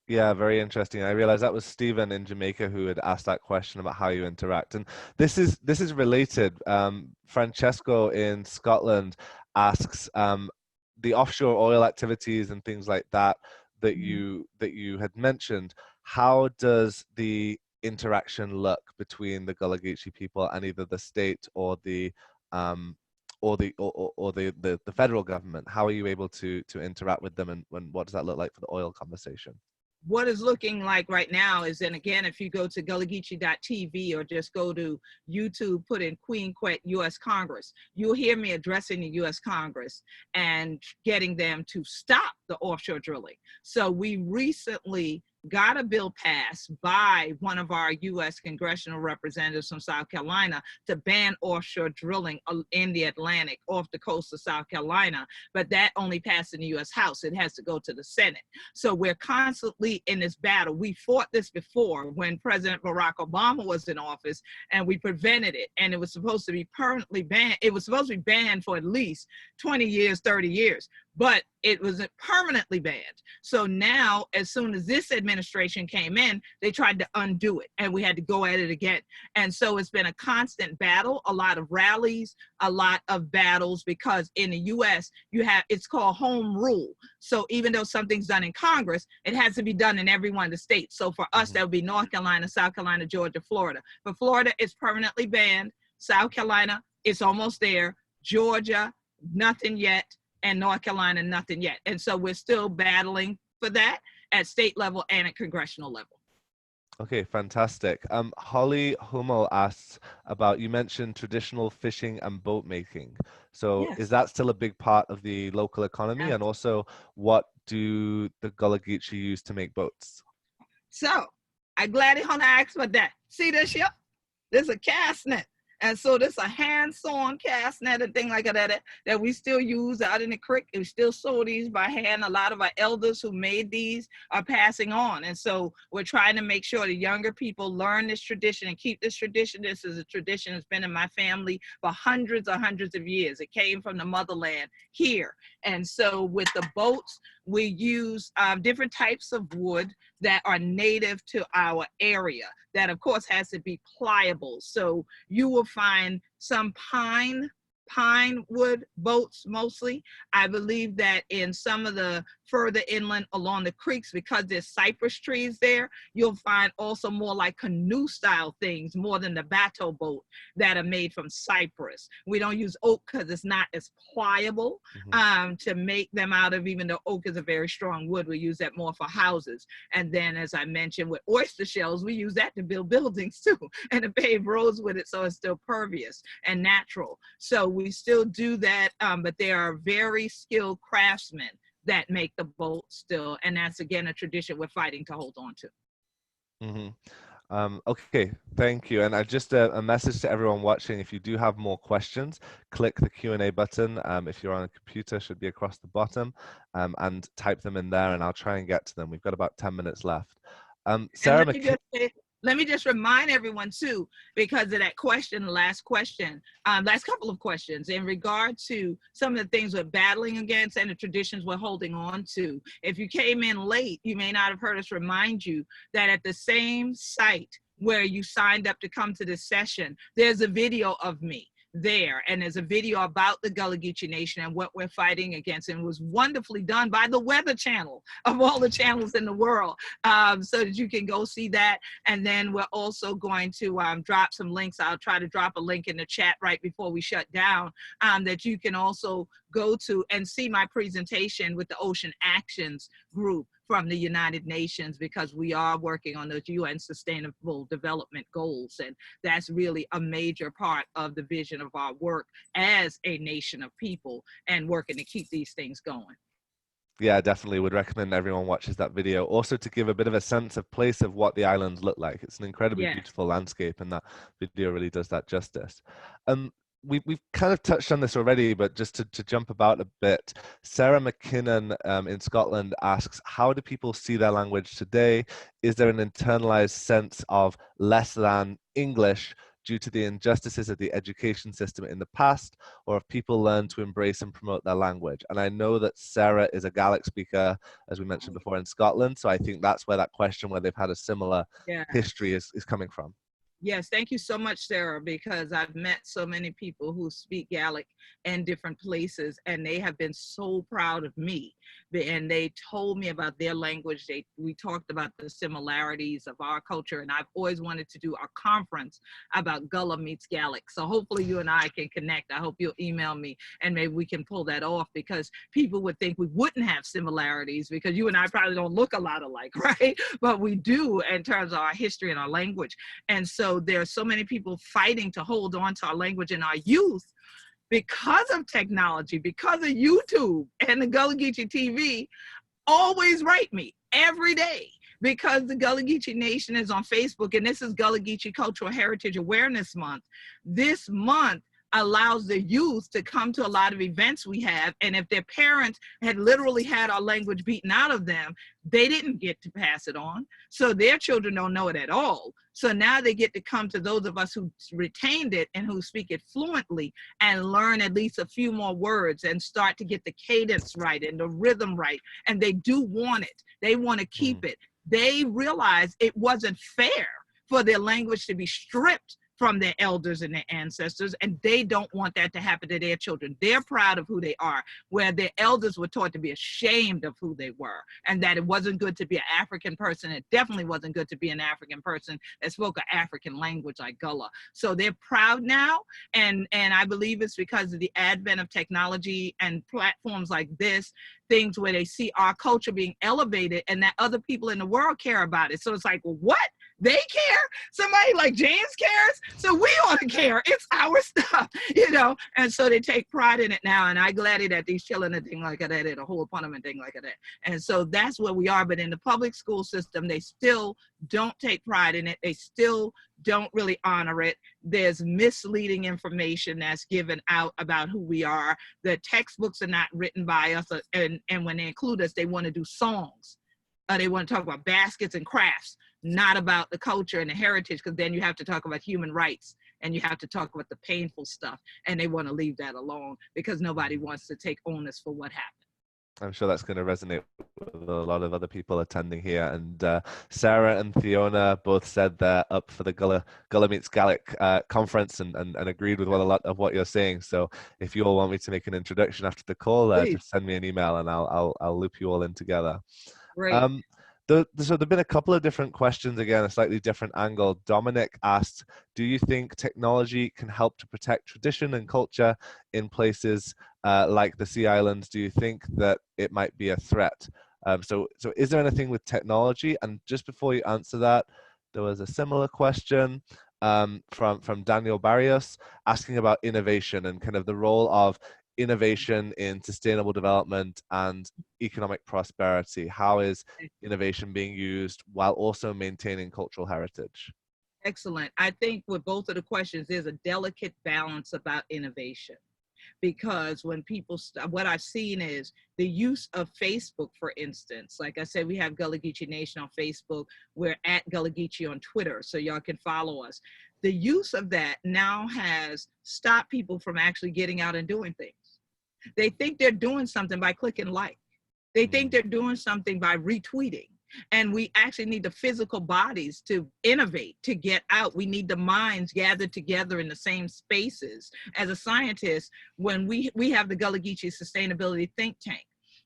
Yeah, very interesting. I realized that was Stephen in Jamaica who had asked that question about how you interact. And this is related. Francesco in Scotland asks the offshore oil activities and things like that Mhm. that you had mentioned. How does the interaction look between the Gullah Geechee people and either the state um, or the federal government? How are you able to interact with them, and what does that look like for the oil conversation? What is looking like right now is, and again, if you go to gullahgeechee.tv or just go to YouTube, put in Queen Quet U.S. Congress, you'll hear me addressing the U.S. Congress and getting them to stop the offshore drilling. So we recently got a bill passed by one of our U.S. congressional representatives from South Carolina to ban offshore drilling in the Atlantic off the coast of South Carolina, but that only passed in the U.S. House. It has to go to the Senate. So we're constantly in this battle. We fought this before when President Barack Obama was in office, and we prevented it. And it was supposed to be permanently banned. It was supposed to be banned for at least 20 years, 30 years, but it was permanently banned. So now, as soon as this administration came in, they tried to undo it, and we had to go at it again. And so it's been a constant battle, a lot of rallies, a lot of battles, because in the US, it's called home rule. So even though something's done in Congress, it has to be done in every one of the states. So for us, that would be North Carolina, South Carolina, Georgia, Florida. For Florida, it's permanently banned. South Carolina, it's almost there. Georgia, nothing yet. And North Carolina, nothing yet. And so we're still battling for that at state level and at congressional level. Okay, fantastic. Holly Hummel asks about, you mentioned traditional fishing and boat making. So is Yes. that still a big part of the local economy? And also, what do the Gullah Geechee use to make boats? So I'm glad he asked about that. See this here? This is a cast net. And so this is a hand-sewn cast net and thing like that we still use out in the creek. We still sew these by hand. A lot of our elders who made these are passing on. And so we're trying to make sure the younger people learn this tradition and keep this tradition. This is a tradition that's been in my family for hundreds of years. It came from the motherland here. And so with the boats, we use different types of wood that are native to our area. That, of course, has to be pliable. So you will find some pine wood boats mostly. I believe that in some of the further inland along the creeks, because there's cypress trees there, you'll find also more like canoe style things more than the bateau boat that are made from cypress. We don't use oak because it's not as pliable to make them out of, even though oak is a very strong wood. We use that more for houses. And then, as I mentioned, with oyster shells, we use that to build buildings too, and to pave roads with it so it's still pervious and natural. So we still do that, but there are very skilled craftsmen that make the boat still, and that's again a tradition we're fighting to hold on to. Okay, thank you. And I just a message to everyone watching: if you do have more questions, click the Q&A button. If you're on a computer, should be across the bottom, and type them in there, and I'll try and get to them. We've got about 10 minutes left. Sarah McKay. Let me just remind everyone too, because of that question, the last question, last couple of questions in regard to some of the things we're battling against and the traditions we're holding on to. If you came in late, you may not have heard us remind you that at the same site where you signed up to come to this session, there's a video of me there, and there's a video about the Gullah Geechee Nation and what we're fighting against, and it was wonderfully done by the Weather Channel of all the channels in the world, so that you can go see that. And then we're also going to drop some links. I'll try to drop a link in the chat right before we shut down, that you can also go to and see my presentation with the Ocean Actions group from the United Nations, because we are working on those UN Sustainable Development Goals. And that's really a major part of the vision of our work as a nation of people and working to keep these things going. Yeah, definitely would recommend everyone watches that video. Also, to give a bit of a sense of place of what the islands look like. It's an incredibly beautiful landscape, and that video really does that justice. We've kind of touched on this already, but just to jump about a bit, Sarah McKinnon in Scotland asks, how do people see their language today? Is there an internalized sense of less than English due to the injustices of the education system in the past, or have people learned to embrace and promote their language? And I know that Sarah is a Gaelic speaker, as we mentioned before, in Scotland. So I think that's where that question, where they've had a similar Yeah. history, is coming from. Yes, thank you so much, Sarah, because I've met so many people who speak Gaelic in different places, and they have been so proud of me. And they told me about their language. We talked about the similarities of our culture, and I've always wanted to do a conference about Gullah meets Gaelic. So hopefully you and I can connect. I hope you'll email me, and maybe we can pull that off, because people would think we wouldn't have similarities because you and I probably don't look a lot alike, right? But we do in terms of our history and our language. And so there are so many people fighting to hold on to our language in our youth because of technology, because of YouTube and the Gullah Geechee TV. Always write me every day, because the Gullah Geechee Nation is on Facebook, and this is Gullah Geechee Cultural Heritage Awareness Month. This month allows the youth to come to a lot of events we have, and if their parents had literally had our language beaten out of them, they didn't get to pass it on, so their children don't know it at all. So now they get to come to those of us who retained it and who speak it fluently and learn at least a few more words and start to get the cadence right and the rhythm right. And they do want it. They want to keep it. They realize it wasn't fair for their language to be stripped from their elders and their ancestors, and they don't want that to happen to their children. They're proud of who they are, where their elders were taught to be ashamed of who they were, and that it wasn't good to be an African person. It definitely wasn't good to be an African person that spoke an African language like Gullah. So they're proud now, and I believe it's because of the advent of technology and platforms like this, things where they see our culture being elevated and that other people in the world care about it. So it's like, well, what? They care? Somebody like James cares? So we ought to care. It's our stuff, you know? And so they take pride in it now. And I glad that these children and thing like that, and a whole parliament thing like that. And so that's where we are. But in the public school system, they still don't take pride in it. They still don't really honor it. There's misleading information that's given out about who we are. The textbooks are not written by us. And when they include us, they want to do songs. They want to talk about baskets and crafts, not about the culture and the heritage, because then you have to talk about human rights and you have to talk about the painful stuff. And they want to leave that alone because nobody wants to take onus for what happened. I'm sure that's going to resonate with a lot of other people attending here. And Sarah and Fiona both said they're up for the Gullah Meets Gaelic conference and agreed with a lot of what you're saying. So if you all want me to make an introduction after the call, just send me an email and I'll loop you all in together. Great. So there've been a couple of different questions, again, a slightly different angle. Dominic asked, do you think technology can help to protect tradition and culture in places like the Sea Islands? Do you think that it might be a threat? So is there anything with technology? And just before you answer that, there was a similar question from Daniel Barrios asking about innovation and kind of the role of innovation in sustainable development and economic prosperity. How is innovation being used while also maintaining cultural heritage? Excellent. I think with both of the questions, there's a delicate balance about innovation. Because when people, what I've seen is the use of Facebook, for instance. Like I said, we have Gullah Geechee Nation on Facebook. We're at Gullah Geechee on Twitter, so y'all can follow us. The use of that now has stopped people from actually getting out and doing things. They think they're doing something by clicking like. They think they're doing something by retweeting. And we actually need the physical bodies to innovate, to get out. We need the minds gathered together in the same spaces. As a scientist, when we have the Gullah Geechee Sustainability Think Tank,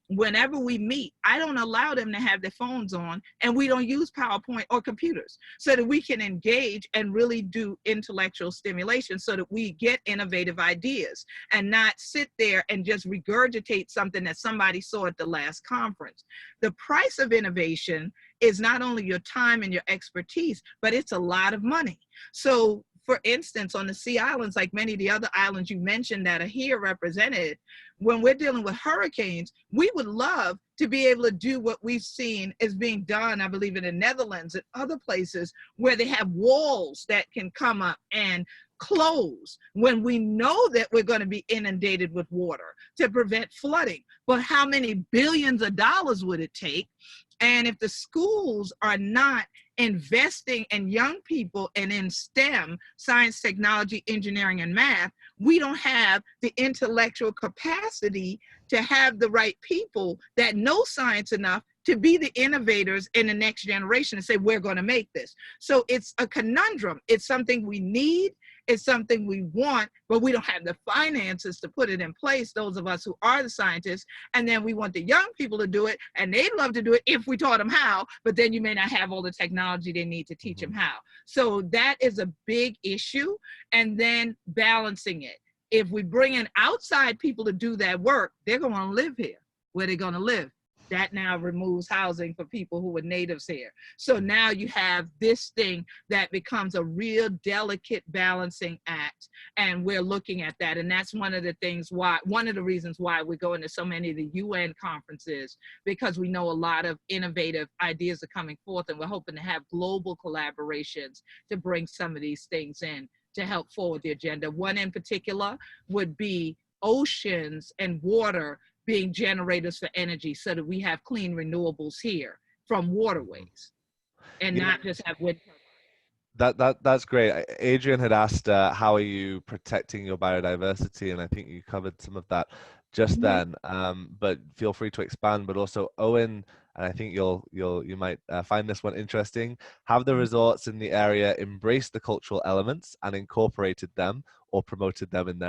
whenever we meet, I don't allow them to have their phones on, and we don't use PowerPoint or computers, so that we can engage and really do intellectual stimulation so that we get innovative ideas and not sit there and just regurgitate something that somebody saw at the last conference. The price of innovation is not only your time and your expertise, but it's a lot of money. So for instance, on the Sea Islands, like many of the other islands you mentioned that are here represented, when we're dealing with hurricanes, we would love to be able to do what we've seen is being done, I believe, in the Netherlands and other places where they have walls that can come up and close when we know that we're going to be inundated with water to prevent flooding. But how many billions of dollars would it take And if the schools are not investing in young people and in STEM, science, technology, engineering, and math, we don't have the intellectual capacity to have the right people that know science enough to be the innovators in the next generation and say, we're going to make this. So it's a conundrum. It's something we need. It's something we want, but we don't have the finances to put it in place, those of us who are the scientists. And then we want the young people to do it, and they'd love to do it if we taught them how, but then you may not have all the technology they need to teach them how. So that is a big issue. And then balancing it. If we bring in outside people to do that work, they're going to live here. Where they're going to live. That now removes housing for people who were natives here. So now you have this thing that becomes a real delicate balancing act. And we're looking at that. And that's one of the things why, one of the reasons why we're going to so many of the UN conferences, because we know a lot of innovative ideas are coming forth, and we're hoping to have global collaborations to bring some of these things in to help forward the agenda. One in particular would be oceans and water being generators for energy, so that we have clean renewables here from waterways and not just have wind turbines. That's great. Adrian had asked, how are you protecting your biodiversity? And I think you covered some of that just then. But feel free to expand. But also, Owen, and I think you might find this one interesting. Have the resorts in the area embraced the cultural elements and incorporated them or promoted them in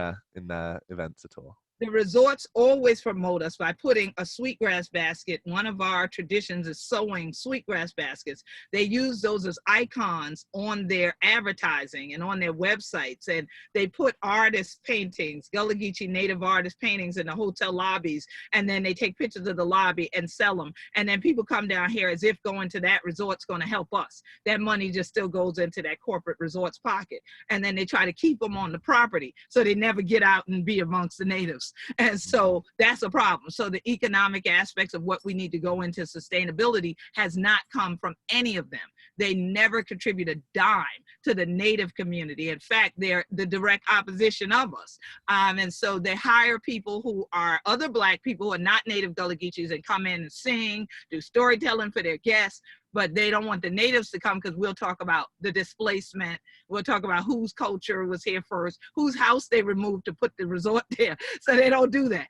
their events at all? The resorts always promote us by putting a sweetgrass basket. One of our traditions is sewing sweetgrass baskets. They use those as icons on their advertising and on their websites. And they put artist paintings, Gullah Geechee native artist paintings in the hotel lobbies. And then they take pictures of the lobby and sell them. And then people come down here as if going to that resort's going to help us. That money just still goes into that corporate resort's pocket. And then they try to keep them on the property so they never get out and be amongst the natives. And so that's a problem. So the economic aspects of what we need to go into sustainability has not come from any of them. They never contribute a dime to the native community. In fact, they're the direct opposition of us. And so they hire people who are other Black people who are not native Gullah Geechees and come in and sing, do storytelling for their guests. But they don't want the natives to come because we'll talk about the displacement. We'll talk about whose culture was here first, whose house they removed to put the resort there. So they don't do that.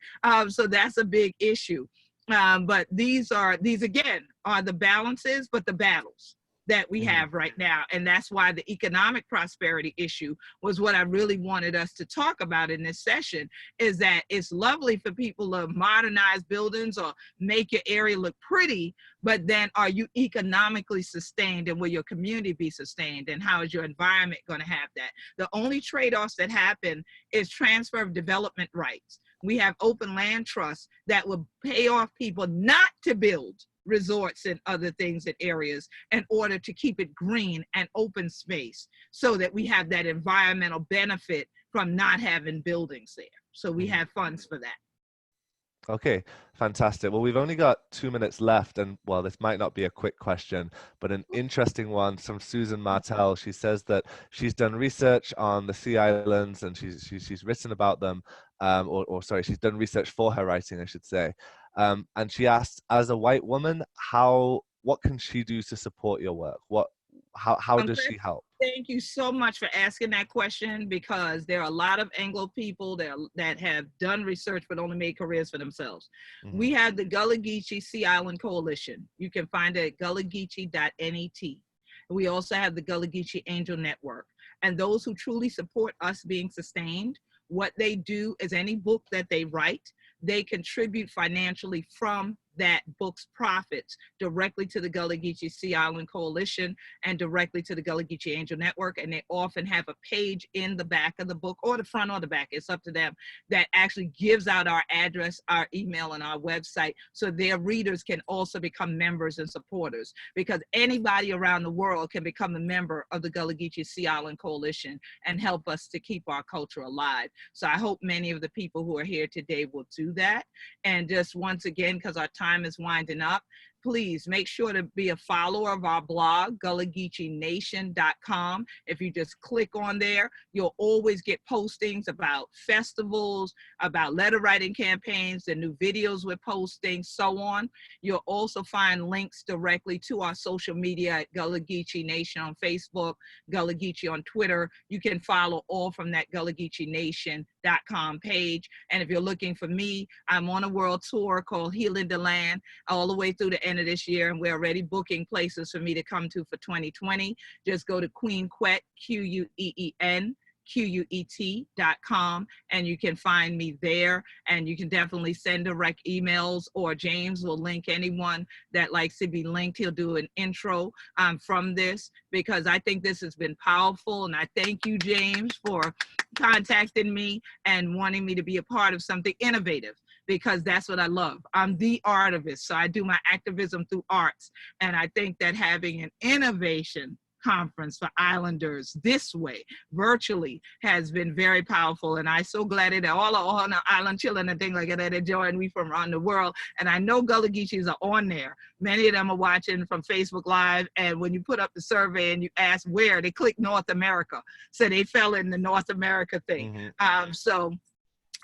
So that's a big issue. But these again are the balances, but the battles that we have right now. And that's why the economic prosperity issue was what I really wanted us to talk about in this session, is that it's lovely for people to modernize buildings or make your area look pretty, but then are you economically sustained, and will your community be sustained, and how is your environment going to have that? The only trade-offs that happen is transfer of development rights. We have open land trusts that will pay off people not to build resorts and other things in areas in order to keep it green and open space, so that we have that environmental benefit from not having buildings there. So we have funds for that. Okay, fantastic. Well, we've only got 2 minutes left, and well, this might not be a quick question, but an interesting one from Susan Martell. She says that she's done research on the Sea Islands, and she's written about them, or sorry, she's done research for her writing, I should say. And she asked, as a white woman, what can she do to support your work? How does she help? Thank you so much for asking that question, because there are a lot of Anglo people that have done research but only made careers for themselves. We have the Gullah Geechee Sea Island Coalition. You can find it at gullahgeechee.net. We also have the Gullah Geechee Angel Network. And those who truly support us being sustained, what they do is any book that they write, they contribute financially from that book's profits directly to the Gullah Geechee Sea Island Coalition and directly to the Gullah Geechee Angel Network. And they often have a page in the back of the book, or the front or the back, it's up to them, that actually gives out our address, our email, and our website, so their readers can also become members and supporters, because anybody around the world can become a member of the Gullah Geechee Sea Island Coalition and help us to keep our culture alive. So I hope many of the people who are here today will do that. And just once again, because our time is winding up, please make sure to be a follower of our blog, GullahGeecheeNation.com. If you just click on there, you'll always get postings about festivals, about letter writing campaigns, the new videos we're posting, so on. You'll also find links directly to our social media at Gullah Geechee Nation on Facebook, Gullah Geechee on Twitter. You can follow all from that GullahGeecheeNation.com page. And if you're looking for me, I'm on a world tour called Healing the Land all the way through the end of this year, and we're already booking places for me to come to for 2020. Just go to Queen Quet, Queen Quet.com, and you can find me there, and you can definitely send direct emails, or James will link anyone that likes to be linked. He'll do an intro from this, because I think this has been powerful, and I thank you, James, for contacting me and wanting me to be a part of something innovative, because that's what I love. I'm the artivist, so I do my activism through arts, and I think that having an innovation conference for islanders this way virtually has been very powerful, and I'm so glad that all the island children and things like that are joining me from around the world. And I know Gullah Geechees are on there. Many of them are watching from Facebook Live, and when you put up the survey and you ask where, they click North America, so they fell in the North America thing. So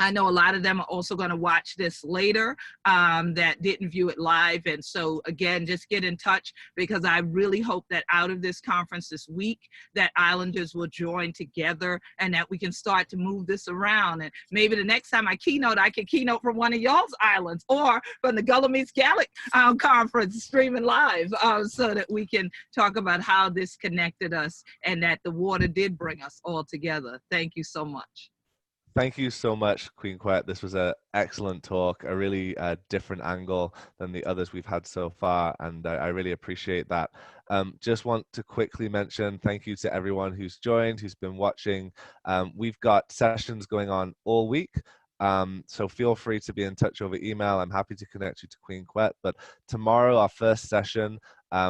I know a lot of them are also going to watch this later that didn't view it live. And so again, just get in touch, because I really hope that out of this conference this week, that islanders will join together, and that we can start to move this around. And maybe the next time I keynote, I can keynote from one of y'all's islands, or from the Gullah Meets Gallic conference streaming live, so that we can talk about how this connected us, and that the water did bring us all together. Thank you so much. Thank you so much, Queen Quet. This was an excellent talk, a really different angle than the others we've had so far, and I really appreciate that. Just want to quickly mention thank you to everyone who's joined, who's been watching. We've got sessions going on all week, so feel free to be in touch over email. I'm happy to connect you to Queen Quet. But tomorrow, our first session,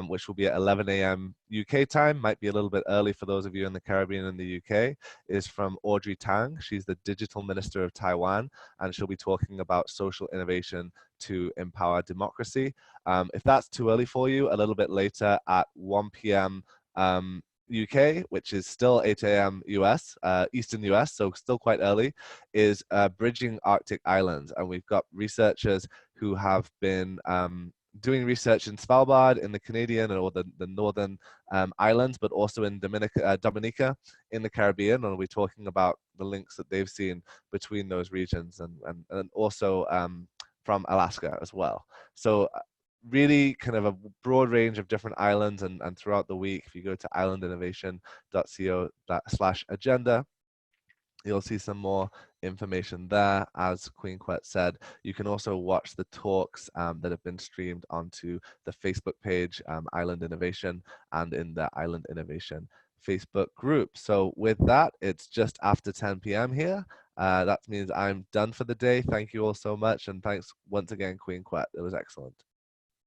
which will be at 11 a.m. UK time, might be a little bit early for those of you in the Caribbean and the UK, is from Audrey Tang. She's the Digital Minister of Taiwan, and she'll be talking about social innovation to empower democracy. If that's too early for you, a little bit later at 1 p.m. UK, which is still 8 a.m. US, Eastern US, so still quite early, is Bridging Arctic Islands. And we've got researchers who have been doing research in Svalbard, in the Canadian or the northern islands, but also in Dominica in the Caribbean. And we're talking about the links that they've seen between those regions, and also from Alaska as well. So really kind of a broad range of different islands, and throughout the week, if you go to islandinnovation.co/agenda, you'll see some more information there. As Queen Quet said, you can also watch the talks that have been streamed onto the Facebook page, Island Innovation, and in the Island Innovation Facebook group. So with that, it's just after 10 p.m. here. That means I'm done for the day. Thank you all so much, and thanks once again, Queen Quet. It was excellent.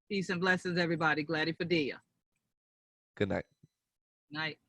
Peace and blessings, everybody. Glad for dear. Good night. Night.